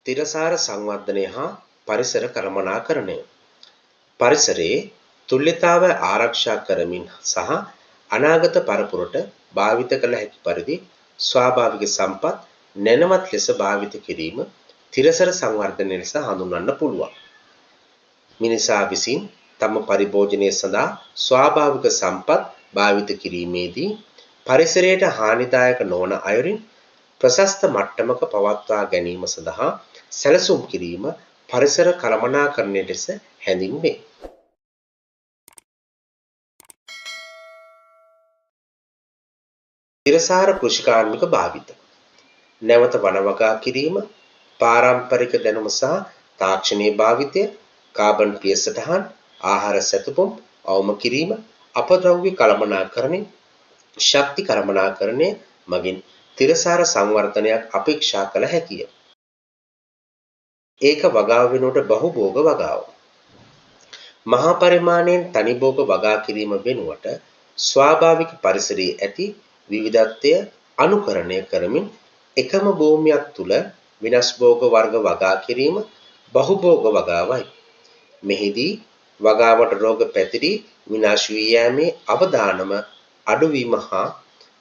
තිරසාර සංවර්ධනය හා පරිසර කළමනාකරණය. පරිසරයේ තුල්‍යතාව ආරක්ෂා කරමින් සහ අනාගත පරපුරට භාවිත කළ හැකි පරිදි ස්වාභාවික සම්පත් නැනවත් ලෙස භාවිත කිරීම තිරසර සංවර්ධනය ලෙස හඳුන්වන්න පුළුවන්. මිනිසා විසින් තම පරිභෝජනය සඳහා ස්වාභාවික සම්පත් භාවිත කිරීමේදී පරිසරයට හානිදායක නොවන අයුරින් ප්‍රශස්ත මට්ටමක පවත්වා ගැනීම සඳහා සැලසුම් කිරීම පරිසර කළමනාකරණය ලෙස හැඳින්වේ. තිරසාර කෘෂිකාර්මික භාවිත නැවත වනවගා කිරීම පාරම්පරික දැනුම සහ තාක්ෂණීය භාවිතය කාබන් පියසටහන් ආහාර සැතපුම් අවම කිරීම අපද්‍රව්‍ය කළමනාකරණය ශක්ති කළමනාකරණය මගින් තිරසාර සංවර්ධනයක් අපේක්ෂා කළ හැකිය. ඒක වගාව වෙනුවට බහුභෝග වගාව. මහා පරිමාණයෙන් තනි භෝග වගා කිරීම වෙනුවට ස්වාභාවික පරිසරයේ ඇති විවිධත්වය අනුකරණය කරමින් එකම භූමියක් තුල වෙනස් භෝග වර්ග වගා කිරීම බහුභෝග වගාවයි. මෙහිදී වගාවට රෝග පැතිරී විනාශ වී යෑමේ අවදානම අඩුවීම හා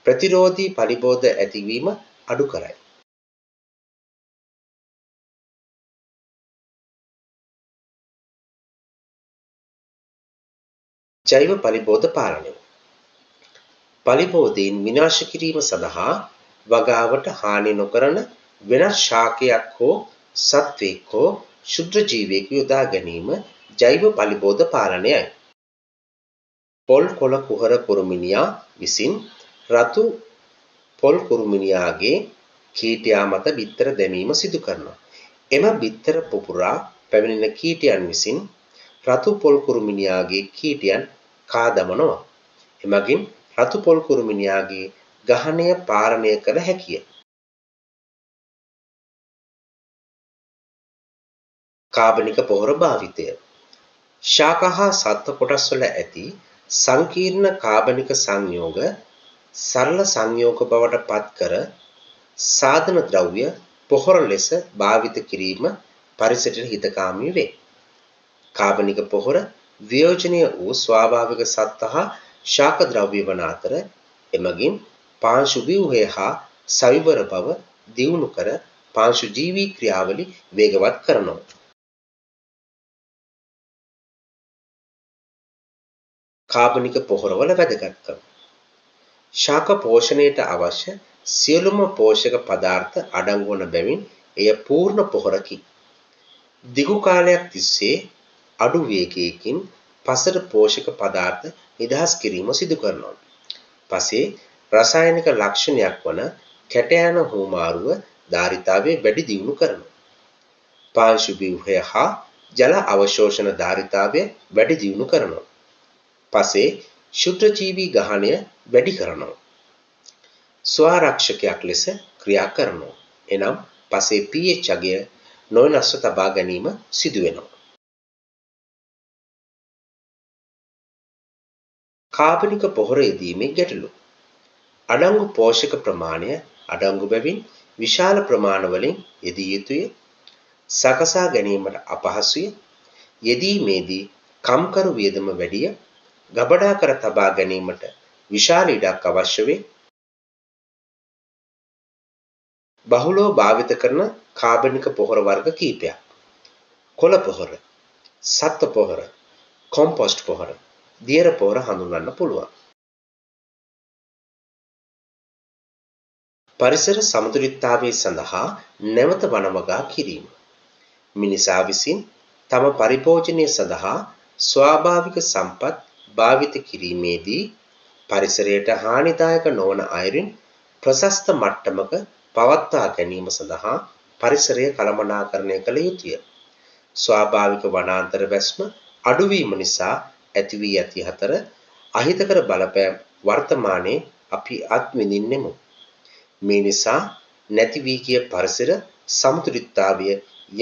ප්‍රතිරෝධී පලිබෝධ ඇතිවීම අඩු කරයි. ජෛව පලිබෝධ පාලනය. පලිබෝධීන් විනාශ කිරීම සඳහා වගාවට හානි නොකරන වෙනස් ශාකයක් හෝ සත්වයක් හෝ ශුද්‍ර ජීවියෙකු යොදා ගැනීම ජෛව පලිබෝධ පාලනයයි. පොල් කොළ කුහර කුරුමිනියා විසින් රතු පොල් කුරුමිනියාගේ කීටයා මත බිත්තර දැමීම සිදු කරනවා. එම බිත්තර පුපුරා පැමිණෙන කීටයන් විසින් රතු පොල් කුරුමිනියාගේ කීටයන් කා දමනවා. එමගින් රතු පොල් කුරුමිනියාගේ ගහණය පාලනය කළ හැකිය. කාබනික පොහොර භාවිතය. ශාක හා සත්ව කොටස් වල ඇති සංකීර්ණ කාබනික සංයෝග සරල සංයෝග බවට පත් කර සාධන ද්‍රව්‍ය පොහොර ලෙස භාවිත කිරීම පරිසරයට හිතකාමී වේ. කාබනික පොහොර වියෝජනීය වූ ස්වාභාවික සත්ව හා ශාක ද්‍රව්‍ය වන අතර එමගින් පාංශු ව්‍යුහය හා සවිවර බව දියුණු කර පාංශු ජීවී ක්‍රියාවලි වේගවත් කරනවා. කාබනික පොහොරවල වැදගත්කම. ශාක පෝෂණයට අවශ්‍ය සියලුම පෝෂක පදාර්ථ අඩංගු වන බැවින් එය පූර්ණ පොහොරකි. දිගු කාලයක් තිස්සේ අඩු වේගයකින් පසට පෝෂක පදාර්ථ නිදහස් කිරීම සිදු කරනවා. පසේ රසායනික ලක්ෂණයක් වන කැටයන හුවමාරුව ධාරිතාවය වැඩි දියුණු කරනවා. පාංශු ව්‍යුහය හා ජල අවශෝෂණ ධාරිතාවය වැඩි දියුණු කරනවා. පසේ ශුද්ධ ජීවී ගහණය වැඩි කරනවා. ස්වාරක්ෂකයක් ලෙස ක්‍රියා කරනවා. එනම් පසේ pH අගය නොවෙනස්ව තබා ගැනීම සිදු වෙනවා. කාබනික පොහොර යෙදීමේ ගැටලු. අඩංගු පෝෂක ප්‍රමාණය අඩංගු බැවින් විශාල ප්‍රමාණවලින් යෙදිය යුතුය. සකසා ගැනීමට අපහසුය. යෙදීමේදී කම්කරු වියදම වැඩිය. ගබඩා කර තබා ගැනීමට විශාල ඉඩක් අවශ්‍ය වේ. බහුලව භාවිත කරන කාබනික පොහොර වර්ග කිහිපයක්. කොළ පොහොර, සත්ව පොහොර, කොම්පොස්ට් පොහොර, දියර පොහොර හඳුන්වන්න පුළුවන්. පරිසර සමතුලිතතාවය සඳහා නැවත වනවගා කිරීම. මිනිසා විසින් තම පරිභෝජනය සඳහා ස්වාභාවික සම්පත් භාවිත කිරීමේදී පරිසරයට හානිදායක නොවන අයුරින් ප්‍රශස්ත මට්ටමක පවත්වා ගැනීම සඳහා පරිසරය කළමනාකරණය කළ යුතුය. ස්වාභාවික වනාන්තර වැස්ම අඩුවීම නිසා ඇති වී ඇති අතර අහිතකර බලපෑම් වර්තමානයේ අපි අත්විඳින්නෙමු. මේ නිසා නැති වී ගිය පරිසර සමතුලිතතාවය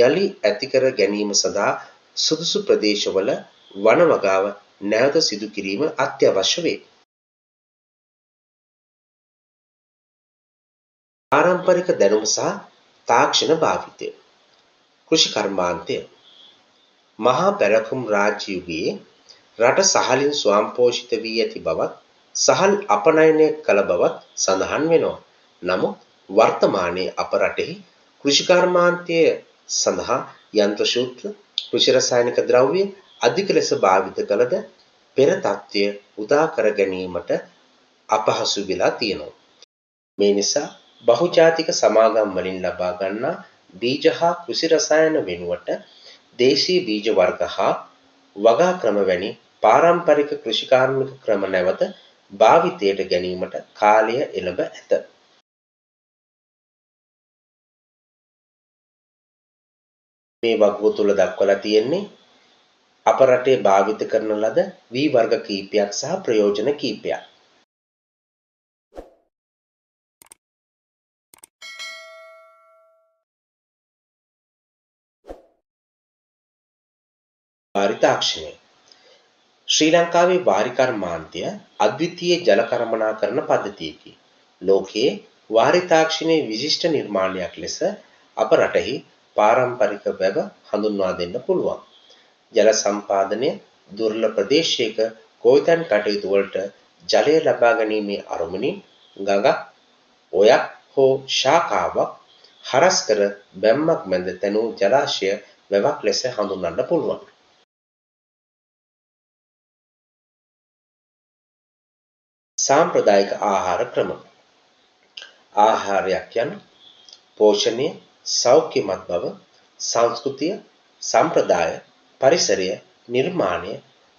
යලි ඇති කර ගැනීම සඳහා සුදුසු ප්‍රදේශවල වනවගාව නැවත සිදු කිරීම අත්‍යවශ්‍ය වේ. පාරම්පරික දැනුම සහ තාක්ෂණ භාවිතය. කෘෂි කර්මාන්තය මහා පැරකුම් රාජ්‍ය යුගයේ රට සහලින් ස්වයංපෝෂිත වී ඇති බවත් සහල් අපනයනය කළ බවත් සඳහන් වෙනවා. නමුත් වර්තමානයේ අප රටෙහි කෘෂි කර්මාන්තය සඳහා යන්ත්‍ර ශූත්‍ර කෘෂි රසායනික ද්‍රව්‍ය අධික ලෙස භාවිත කළද පෙර තත්ත්වය උදා කර ගැනීමට අපහසු වෙලා තියෙනවා. මේ නිසා බහුජාතික සමාගම් වලින් ලබා ගන්නා බීජ හා කෘෂි රසායන වෙනුවට දේශීය බීජ වර්ග හා වගා ක්‍රම වැනි පාරම්පරික කෘෂිකාර්මික ක්‍රම නැවත භාවිතයට ගැනීමට කාලය එළඹ ඇත. මේ වගුව තුල දක්වලා තියෙන්නේ අප රටේ භාවිත කරන ලද වී වර්ග කීපයක් සහ ප්‍රයෝජන කීපයක්. වාරි තාක්ෂණය ශ්‍රී ලංකාවේ වාරි කර්මාන්තය අද්විතීය ජල කළමනාකරණ පද්ධතියකි. ලෝකයේ වාරි තාක්ෂණයේ විශිෂ්ට නිර්මාණයක් ලෙස අප රටෙහි පාරම්පරික වැව හඳුන්වා දෙන්න පුළුවන්. ජල සම්පාදනය දුර්ලභ ප්‍රදේශයක ගොවිතැන් කටයුතු වලට ජලය ලබා ගැනීමේ අරමුණින් ගඟක්, ඔයක් හෝ ශාඛාවක් හරස් කර බැම්මක් මැද තැනූ ජලාශය වැවක් ලෙස හඳුන්වන්න පුළුවන්. සාම්ප්‍රදායික ආහාර ක්‍රම ආහාරයක් යන පෝෂණය, සෞඛ්‍යමත් බව, සංස්කෘතිය, සම්ප්‍රදාය, පරිසරය, නිර්මාණය,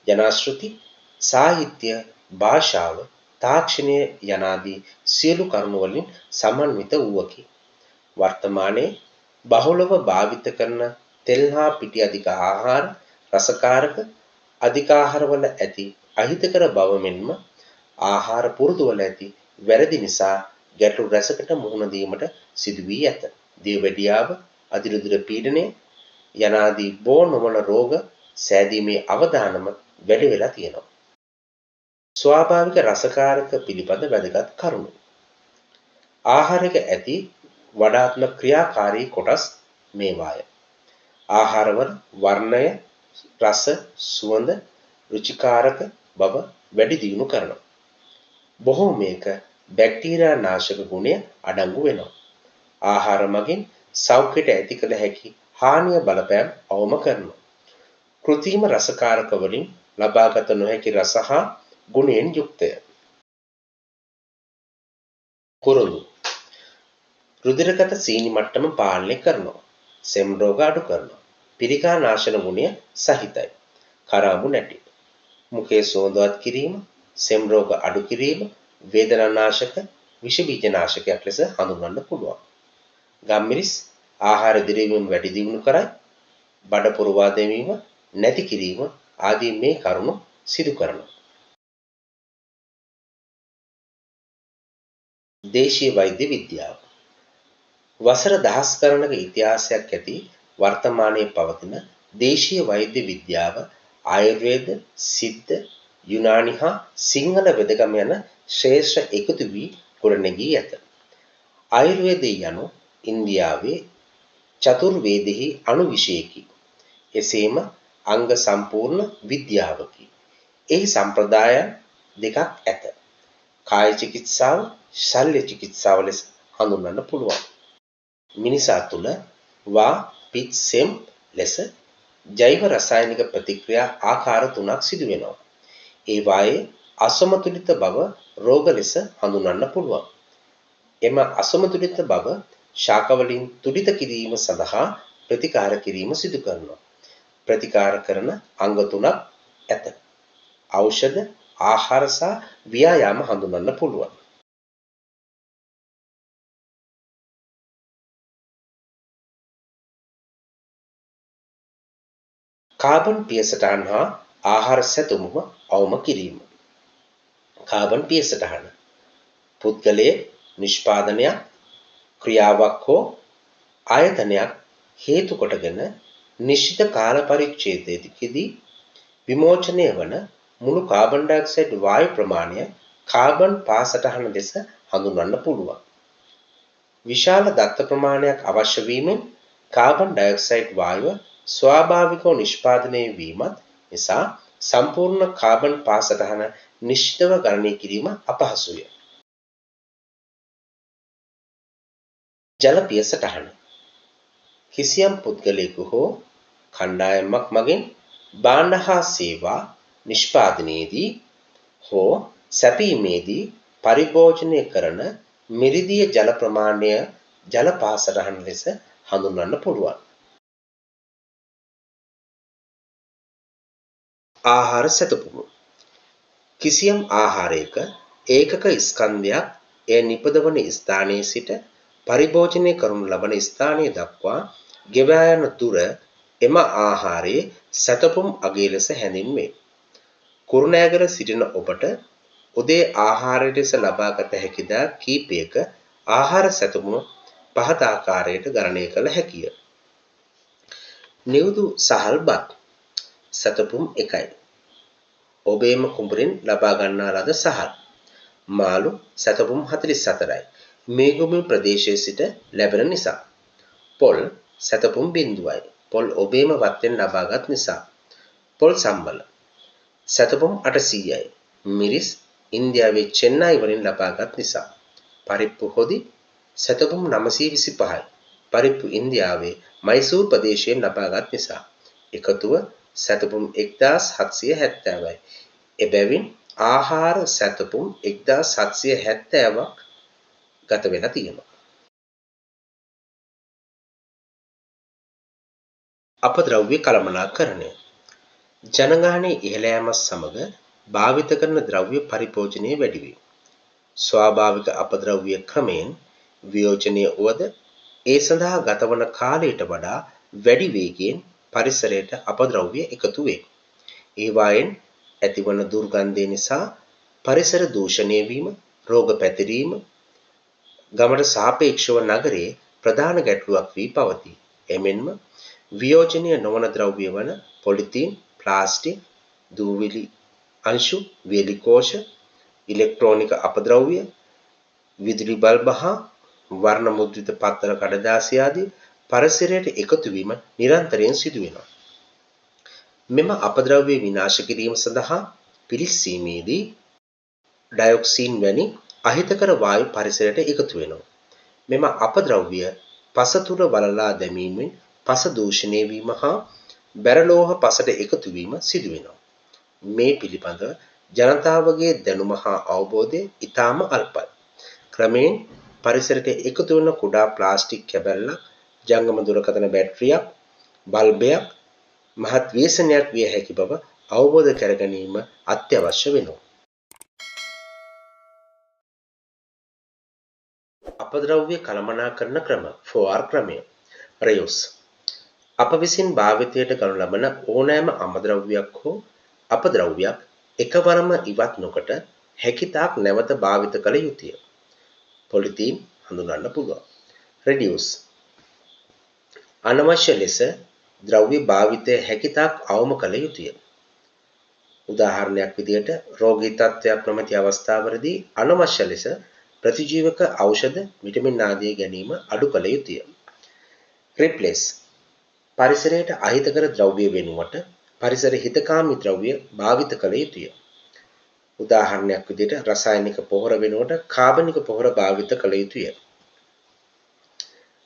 ජනශ්‍රුති, සාහිත්‍ය, භාෂාව, තාක්ෂණය යනාදී සියලු කරුණු වලින් සමන්විත වූවකි. වර්තමානයේ බහුලව භාවිත කරන තෙල් හා පිටි අධික ආහාර, රසකාරක අධිකාහාරවල ඇති අහිතකර බව මෙන්ම ආහාර පුරුදුවල ඇති වැරදි නිසා ගැටලු රැසකට මුහුණ දීමට සිදු වී ඇත. දියවැඩියාව, අධිරුධිර පීඩනය යනාදී බෝ නොවන රෝග සෑදීමේ අවදානම වැඩි වෙලා තියෙනවා. ස්වාභාවික රසකාරක පිළිබඳ වැදගත් කරුණු. ආහාරයක ඇති වඩාත්ම ක්‍රියාකාරී කොටස් මේවාය. ආහාරවල වර්ණය, රස, සුවඳ, රුචිකාරක බව වැඩි දියුණු කරනවා. බොහෝමයක බැක්ටීරියා නාශක ගුණය අඩංගු වෙනවා. ආහාර මගින් සෞඛ්‍යයට ඇති කළ හැකි හානිය බලපෑම් අවම කරනවා. කෘත්‍රිම රසකාරක වලින් ලබාගත නොහැකි රස හා ගුණයෙන් යුක්තය. කුරුළු රුධිරගත සීනි මට්ටම පාලනය කරනවා. සෙම් රෝග අඩු කරනවා. පිළිකා නාශන ගුණය සහිතයි. කරාබු නැටි. මුඛයේ සුවඳවත් කිරීම, සෙම් රෝග අඩු කිරීම, වේදනානාශක, විෂ බීජ නාශකයක් ලෙස හඳුන්වන්න පුළුවන්. ගම්මිරිස් ආහාර දිරවීම වැඩි දියුණු කරයි. බඩ පුරවා දැමීම නැති කිරීම ආදී මේ කරුණු සිදු කරනවා. දේශීය වෛද්‍ය විද්‍යාව වසර දහස් ගණනක ඉතිහාසයක් ඇති වර්තමානයේ පවතින දේශීය වෛද්‍ය විද්‍යාව ආයුර්වේද, සිද්ධ, යුනානි හා සිංහල වෙදකම යන ශ්‍රේෂ්ඨ එකතු වී ගොඩනැගී ඇත. ආයුර්වේදය යනු ඉන්දියාවේ චතුර්වේදෙහි අනු විෂයකි. එසේම අංග සම්පූර්ණ විද්‍යාවකි. එහි සම්ප්‍රදායන් දෙකක් ඇත. කාය චිකිත්සාව, ශල්‍ය චිකිත්සාව ලෙස හඳුන්වන්න පුළුවන්. මිනිසා තුළ වා, පිත්, සෙම් ලෙස ජෛව රසායනික ප්‍රතික්‍රියා ආකාර තුනක් සිදු වෙනවා. ඒ වායේ අසමතුලිත බව රෝග ලෙස හඳුන්වන්න පුළුවන්. එම අසමතුලිත බව ශාකවලින් තුලිත කිරීම සඳහා ප්‍රතිකාර කිරීම සිදු කරනවා. ප්‍රතිකාර කරන අංග තුනක් ඇත. ඖෂධ, ආහාර සහ ව්‍යායාම හඳුන්වන්න පුළුවන්. කාබන් පියසටහන් හා ආහාර සැතුමුම අවම කිරීම. කාබන් පියසටහන පුද්ගලයේ නිෂ්පාදනයක්, ක්‍රියාවක් හෝ ආයතනයක් හේතු කොටගෙන නිශ්චිත කාල පරිච්ඡේදයකදී විමෝචනය වන මුළු කාබන් ඩයොක්සයිඩ් වායු ප්‍රමාණය කාබන් පාසටහන ලෙස හඳුන්වන්න පුළුවන්. විශාල දත්ත ප්‍රමාණයක් අවශ්‍ය වීමෙන් කාබන් ඩයොක්සයිඩ් වායුව ස්වාභාවිකව නිෂ්පාදනය වීමත් නිසා සම්පූර්ණ කාබන් පාසටහන නිශ්චිතව ගණනය කිරීම අපහසුය. ජල පිය සටහන කිසියම් පුද්ගලයෙකු හෝ කණ්ඩායමක් මගින් භාණ්ඩ හා සේවා නිෂ්පාදනයේදී හෝ සැපීමේදී පරිභෝජනය කරන මිරිදිය ජල ප්‍රමාණය ජල පාසටහන ලෙස හඳුන්වන්න පුළුවන්. ආහාර සැතපුම කිසියම් ආහාරයක ඒකක ස්කන්ධයක් එය නිපදවන ස්ථානයේ සිට පරිභෝජනය කරනු ලබන ස්ථානය දක්වා ගෙවා යන දුර එම ආහාරයේ සැතපුම් අගය ලෙස හැඳින්වේ. කුරුණෑගල සිටින ඔබට උදේ ආහාරය ලෙස ලබාගත හැකි දා කීපයක ආහාර සැතපුම පහත ආකාරයට ගණනය කළ හැකිය. නිවුදු සහල් බත් සැතපුම් 1යි. ඔබේම කුඹුරෙන් ලබා ගන්නා ලද සහල්. මාළු සැතපුම් 44යි. මේගොම ප්‍රදේශයේ සිට ලැබෙන නිසා. පොල් සැතපුම් 0යි. පොල් ඔබේම වත්තෙන් ලබාගත් නිසා. පොල් සම්බල සැතපුම් 800යි. මිරිස් ඉන්දියාවේ චෙන්නයි වලින් ලබාගත් නිසා. පරිප්පු හොදි සැතපුම් 925යි. පරිප්පු ඉන්දියාවේ මයිසූර් ප්‍රදේශයෙන් ලබාගත් නිසා. එකතුව සැතපුම් 1770යි. එබැවින් ආහාර සැතපුම් 1770ක් ගත වෙලා තියෙනවා. අපද්‍රව්‍ය කළමනාකරණය ජනගහනයේ ඉහළ යාමත් සමග භාවිත කරන ද්‍රව්‍ය පරිභෝජනය වැඩි වේ. ස්වාභාවික අපද්‍රව්‍ය ක්‍රමයෙන් වියෝජනය වුවද ඒ සඳහා ගතවන කාලයට වඩා වැඩි වේගයෙන් පරිසරයට අපද්‍රව්‍ය එකතු වේ. ඒවායෙන් ඇතිවන දුර්ගන්ධය නිසා පරිසර දූෂණය වීම, රෝග පැතිරීම ගමට සාපේක්ෂව නගරයේ ප්‍රධාන ගැටලුවක් වී පවතී. එමෙන්ම වියෝජනීය නොවන ද්‍රව්‍ය වන පොලිතීන්, ප්ලාස්ටික්, දූවිලි අංශු, වියලි කෝෂ, ඉලෙක්ට්‍රෝනික අපද්‍රව්‍ය, විදුලි බල්බ හා වර්ණ මුද්‍රිත පත්තර කඩදාසි ආදී පරිසරයට එකතු වීම නිරන්තරයෙන් සිදු වෙනවා. මෙම අපද්‍රව්‍ය විනාශ කිරීම සඳහා පිළිස්සීමේදී ඩයොක්සින් වැනි අහිතකර වායු පරිසරයට එකතු වෙනවා. මෙම අපද්‍රව්‍ය පස තුල වලලා දැමීමෙන් පස දූෂණය වීම හා බැරලෝහ පසට එකතු වීම සිදු වෙනවා. මේ පිළිබඳව ජනතාවගේ දැනුම හා අවබෝධය ඉතාම අල්පයි. ක්‍රමයෙන් පරිසරයට එකතු වන කුඩා ප්ලාස්ටික් කැබැල්ලක්, ජංගම දුරකථන බැටරියක්, බල්බයක් මහත් ව්‍යසනයක් විය හැකි බව අවබෝධ කර ගැනීම අත්‍යවශ්‍ය වෙනවා. අපද්‍රව්‍ය කළමනාකරණ ක්‍රම 4R ක්‍රමය රයොස් අප විසින් භාවිතයට ගනු ලබන ඕනෑම අමද්‍රව්‍යයක් හෝ අපද්‍රව්‍යයක් එකවරම ඉවත් නොකොට හැකිතාක් නැවත භාවිත කළ යුතුය. පොලිතීන් හඳුන්වන්න පුළුවන්. රෙඩියුස් අනවශ්‍ය ලෙස ද්‍රව්‍ය භාවිතය හැකිතාක් අවම කළ යුතුය. උදාහරණයක් විදිහට රෝගී තත්ත්වයක් නොමැති අවස්ථාවලදී අනවශ්‍ය ලෙස ප්‍රතිජීවක ඖෂධ, විටමින් ආදී ගැනීම අඩු කළ යුතුය. රිප්ලේස් පරිසරයට අහිතකර ද්‍රව්‍ය වෙනුවට පරිසර හිතකාමී ද්‍රව්‍ය භාවිත කළ යුතුය. උදාහරණයක් විදිහට රසායනික පොහොර වෙනුවට කාබනික පොහොර භාවිත කළ යුතුය.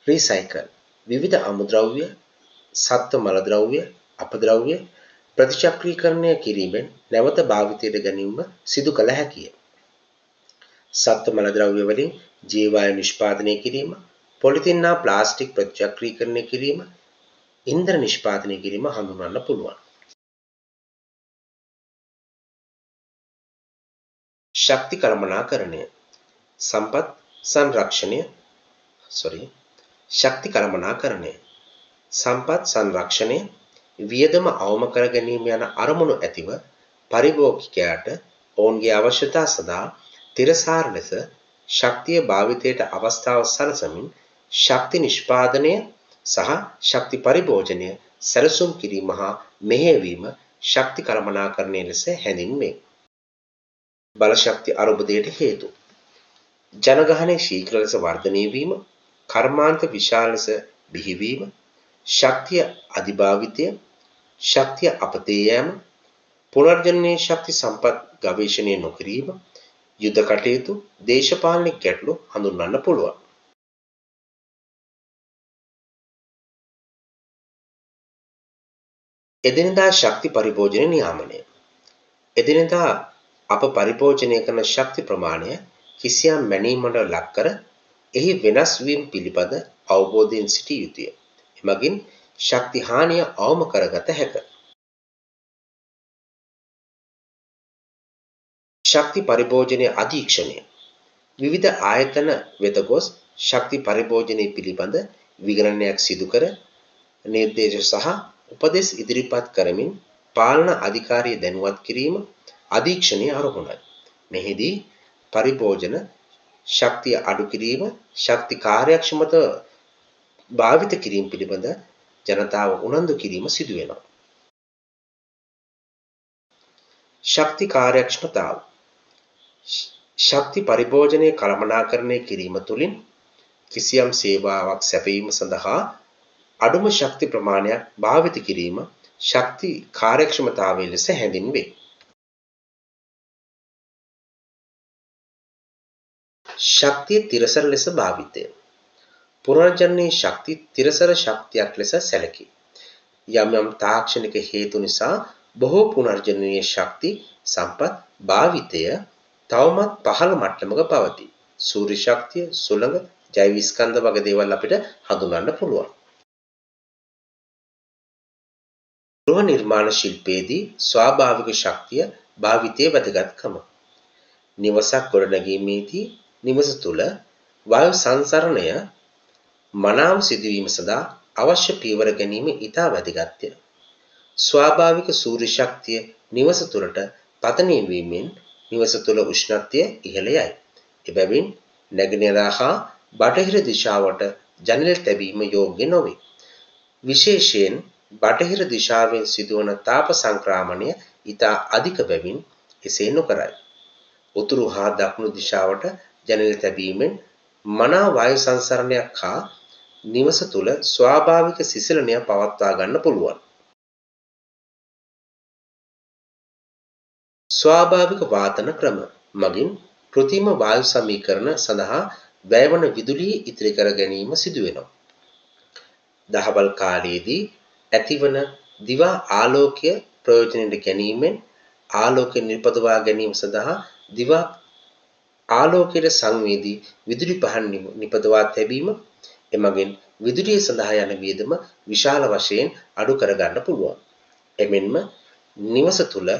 රීසයිකල් විවිධ අමුද්‍රව්‍ය, සත්ව මල ද්‍රව්‍ය, අපද්‍රව්‍ය ප්‍රතිචක්‍රීකරණය කිරීමෙන් නැවත භාවිතයට ගැනීම සිදු කළ හැකිය. සත්ව මල ද්‍රව්‍ය වලින් ජීවායු නිෂ්පාදනය කිරීම, පොලිතින් හා ප්ලාස්ටික් ප්‍රතිචක්‍රීකරණය කිරීම, ඉන්ධන නිෂ්පාදනය කිරීම හඳුන්වන්න පුළුවන්. ශක්ති කළමනාකරණය සම්පත් සංරක්ෂණය ශක්ති කළමනාකරණය සම්පත් සංරක්ෂණය වියදම අවම කර ගැනීම යන අරමුණු ඇතිව පරිභෝගිකයාට ඔවුන්ගේ අවශ්‍යතා සඳහා තිරසාර ලෙස ශක්තිය භාවිතයට අවස්ථාව සලසමින් ශක්ති නිෂ්පාදනය සහ ශක්ති පරිභෝජනය සැලසුම් කිරීම හා මෙහෙයවීම ශක්ති කළමනාකරණය ලෙස හැඳින්වේ. බලශක්ති අරුබුදයට හේතු ජනගහනය ශීඝ්‍ර ලෙස වර්ධනය වීම, කර්මාන්ත විශාල ලෙස බිහිවීම, ශක්තිය අධිභාවිතය, ශක්තිය අපතේ යෑම, පුනර්ජනනීය ශක්ති සම්පත් ගවේෂණය නොකිරීම, යුද කටයුතු, දේශපාලන ගැටලු හඳුන්වන්න පුළුවන්. එදිනෙදා ශක්ති පරිභෝජන නියාමනය. එදිනෙදා අප පරිභෝජනය කරන ශක්ති ප්‍රමාණය කිසියම් මැනීමකට ලක් කර එහි වෙනස් වීම පිළිබඳ අවබෝධයෙන් සිටිය යුතුය. එමගින් ශක්ති හානිය අවම කරගත හැක. ශක්ති පරිභෝජනයේ අධීක්ෂණය. විවිධ ආයතන වෙත ගොස් ශක්ති පරිභෝජනය පිළිබඳ විගණනයක් සිදු කර නිර්දේශ සහ උපදෙස් ඉදිරිපත් කරමින් පාලන අධිකාරිය දැනුවත් කිරීම අධීක්ෂණයේ අරමුණයි. මෙහිදී පරිභෝජන ශක්තිය අඩු කිරීම, ශක්ති කාර්යක්ෂමතාව භාවිත කිරීම පිළිබඳ ජනතාව උනන්දු කිරීම සිදු වෙනවා. ශක්ති කාර්යක්ෂමතාව. ශක්ති පරිභෝජනයේ කළමනාකරණය කිරීම තුළින් කිසියම් සේවාවක් සැපයීම සඳහා අඩුම ශක්ති ප්‍රමාණයක් භාවිත කිරීම ශක්ති කාර්යක්ෂමතාවය ලෙස හැඳින්වේ. ශක්තිය තිරසර ලෙස භාවිතය. පුනර්ජනනීය ශක්ති තිරසර ශක්තියක් ලෙස සැලකේ. යම් යම් තාක්ෂණික හේතු නිසා බොහෝ පුනර්ජනනීය ශක්ති සම්පත් භාවිතය තවමත් පහළ මට්ටමක පවතී. සූර්ය ශක්තිය, සුළඟ, ජෛව ස්කන්ධ වගේ දේවල් අපිට හඳුනන්න පුළුවන්. ගෘහ නිර්මාණ ශිල්පයේදී ස්වාභාවික ශක්තිය භාවිතයේ වැදගත්කම. නිවසක් ගොඩනැගීමේදී නිවස තුළ වායු සංසරණය මනාව සිදුවීම සඳහා අවශ්‍ය පියවර ගැනීම ඉතා වැදගත්ය. ස්වාභාවික සූර්ය ශක්තිය නිවස තුළට පතනය වීමෙන් නිවස තුළ උෂ්ණත්වය ඉහළ යයි. එබැවින් නැගෙනහිර හා බටහිර දිශාවට ජනෙල් තැබීම යෝග්‍ය නොවේ. විශේෂයෙන් බටහිර දිශාවෙන් සිදුවන තාප සංක්‍රමණය ඉතා අධික බැවින් එසේ නොකරයි. උතුරු හා දකුණු දිශාවට ජනෙල් තැබීමෙන් මනා වායු සංසරණයක් හා නිවස තුළ ස්වාභාවික සිසිලනය පවත්වා ගන්න පුළුවන්. ස්වාභාවික වාතන ක්‍රම මගින් කෘත්‍රිම වායු සමීකරණ සඳහා වැයවන විදුලිය ඉතිරි කර ගැනීම සිදු වෙනවා. දහවල් කාලයේදී ඇතිවන දිවා ආලෝකය ප්‍රයෝජනයට ගැනීමෙන් ආලෝකය නිපදවා ගැනීම සඳහා දිවා ආලෝකයට සංවේදී විදුලි පහන් නිපදවා තැබීම එමගින් විදුලිය සඳහා යන වියදම විශාල වශයෙන් අඩු කර ගන්න පුළුවන්. එමෙන්ම නිවස තුළ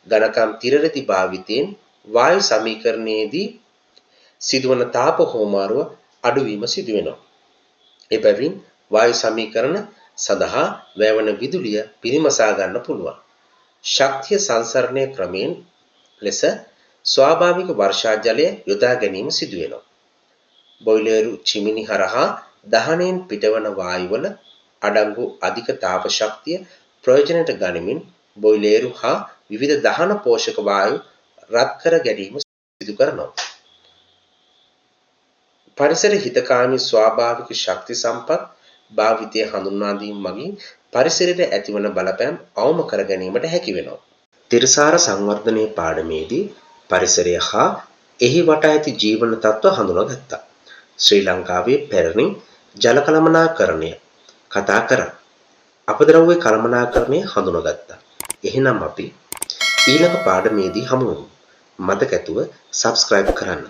ඝනකම් තිරරති භාවිතයෙන් වායු සමීකරණයේදී සිදුවන තාප හෝමාරුව අඩුවීම සිදු වෙනවා. එබැවින් වායු සමීකරණ සඳහා වැයවන විදුලිය පිරිමසා ගන්න පුළුවන්. ශක්තිය සංසරණය ක්‍රමයෙන් ලෙස ස්වාභාවික වර්ෂා ජලය යොදා ගැනීම සිදු වෙනවා. බොයිලරු චිමිනි හරහා දහනයෙන් පිටවන වායුවල අඩංගු අධික තාප ශක්තිය ප්‍රයෝජනයට ගනිමින් බොයිලරු හා විවිධ දහන පෝෂක වායු රත් කර ගැනීම සිදු කරනවා. පරිසර හිතකාමී ස්වාභාවික ශක්ති සම්පත් භාවිතය හඳුන්වා දීම මගින් පරිසරයට ඇතිවන බලපෑම් අවම කර ගැනීමට හැකි වෙනවා. තිරසාර සංවර්ධනයේ පාඩමේදී පරිසරය හා එහි වටා ඇති ජීවන තත්ත්ව හඳුනාගත්තා. ශ්‍රී ලංකාවේ පැරණි ජල කළමනාකරණය කතා කරා. අපද්‍රව්‍ය කළමනාකරණය හඳුනාගත්තා. එහෙනම් අපි ඊළඟ පාඩමේදී හමු වෙමු. මතක ඇතුව subscribe කරන්න.